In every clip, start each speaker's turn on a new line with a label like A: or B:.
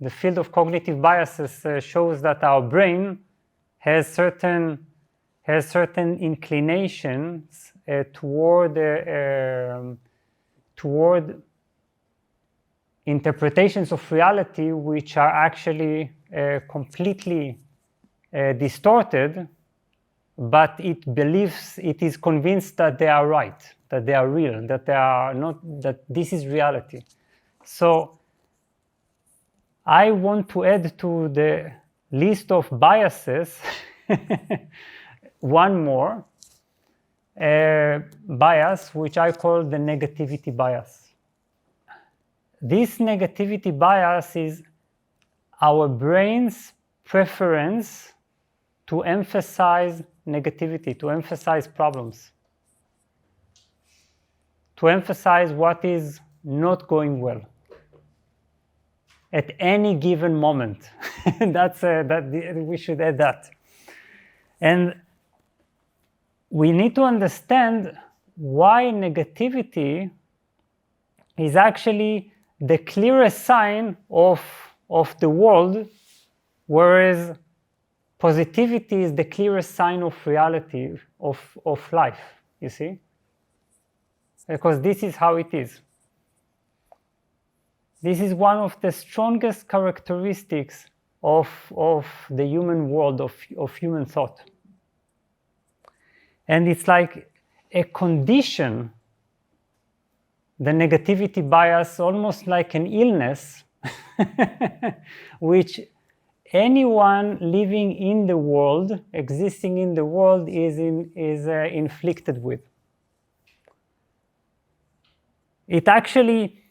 A: the field of cognitive biases shows that our brain has certain inclinations toward interpretations of reality which are actually completely distorted, but it is convinced that they are right, that they are real, that they are not, that this is reality. So I want to add to the list of biases one more bias, which I call the negativity bias. This negativity bias is our brain's preference to emphasize negativity, to emphasize problems, to emphasize what is not going well at any given moment. We should add that. And we need to understand why negativity is actually the clearest sign of the world, whereas positivity is the clearest sign of reality, of life, you see? Because this is how it is. This is one of the strongest characteristics of the human world, of human thought. And it's like a condition, the negativity bias, almost like an illness, which anyone living in the world, existing in the world, is inflicted with. It actually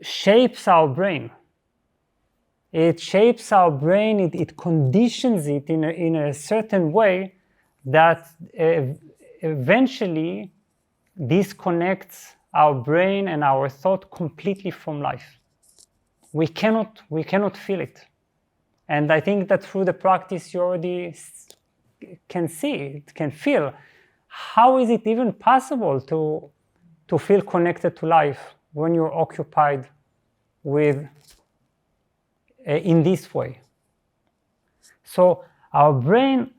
A: shapes our brain. It shapes our brain, it conditions it in a certain way that eventually disconnects our brain and our thought completely from life. We cannot feel it. And I think that through the practice you already can see it, can feel. How is it even possible to feel connected to life when you're occupied with in this way? So our brain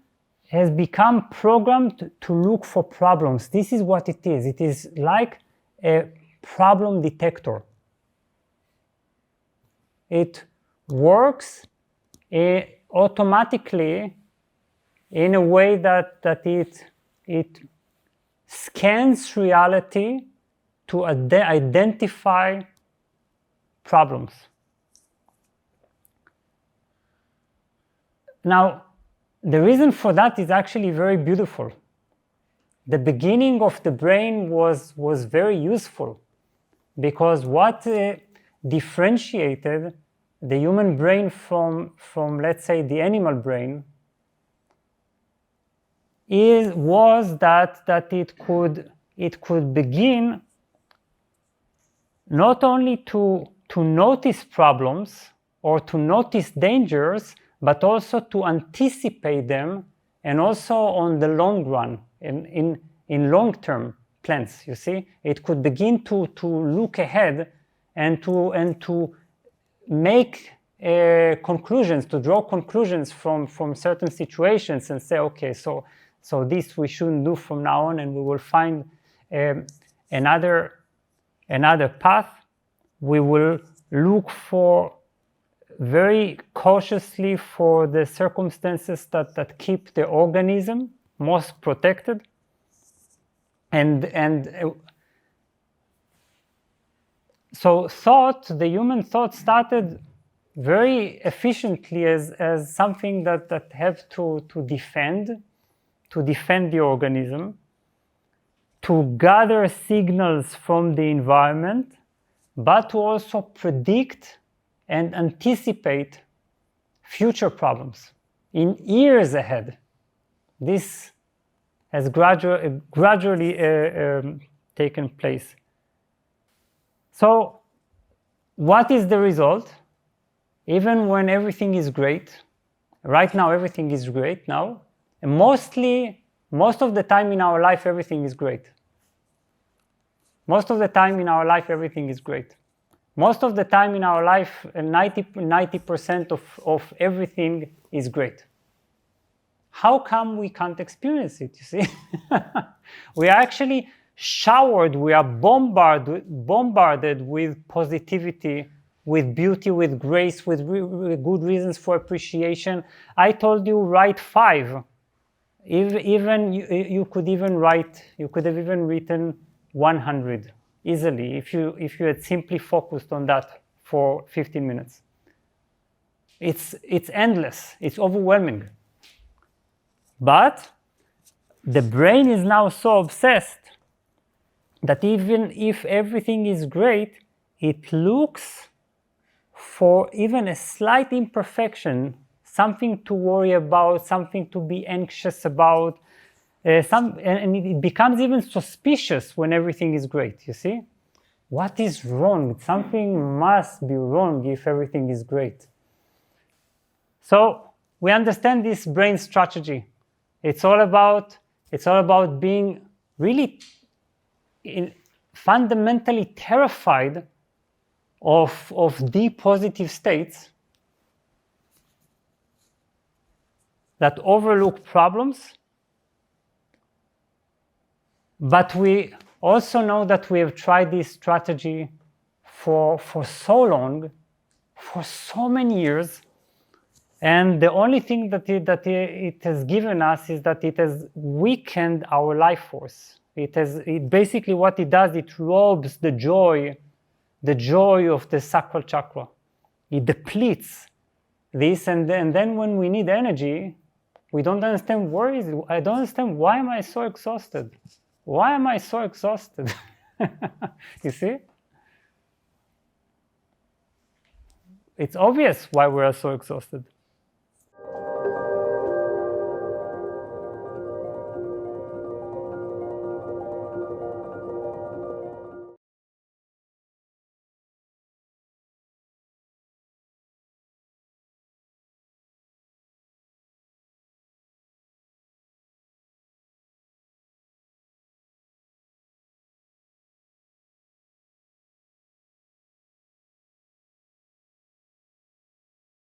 A: has become programmed to look for problems. This is what it is. It is like a problem detector. It works automatically in a way that it scans reality to identify problems. Now, the reason for that is actually very beautiful. The beginning of the brain was very useful, because what differentiated the human brain from let's say the animal brain was that it could begin not only to notice problems or to notice dangers, but also to anticipate them, and also on the long run, in long-term plans, you see? It could begin to look ahead and to make conclusions, to draw conclusions from certain situations and say, okay, so this we shouldn't do from now on, and we will find another path. We will look for very cautiously for the circumstances that keep the organism most protected. So the human thought started very efficiently as something that have to defend the organism, to gather signals from the environment, but to also predict and anticipate future problems in years ahead. This has gradually taken place. So what is the result? Even when everything is great, right now everything is great now, and most of the time in our life everything is great. Most of the time in our life everything is great. Most of the time in our life, 90% of everything is great. How come we can't experience it, you see? We are actually showered, we are bombarded with positivity, with beauty, with grace, with good reasons for appreciation. I told you write 5. Even you could have even written 100 easily if you had simply focused on that for 15 minutes. It's endless, it's overwhelming. But the brain is now so obsessed that even if everything is great, it looks for even a slight imperfection, something to worry about, something to be anxious about, and it becomes even suspicious when everything is great, you see? What is wrong? Something must be wrong if everything is great. So we understand this brain strategy. It's all about being really fundamentally terrified of deep positive states that overlook problems. But we also know that we have tried this strategy for so long, for so many years, and the only thing that it has given us is that it has weakened our life force. It basically what it does, it robs the joy of the sacral chakra. It depletes this, and then when we need energy, we don't understand where is it. I don't understand, why am I so exhausted? Why am I so exhausted? You see? It's obvious why we are so exhausted.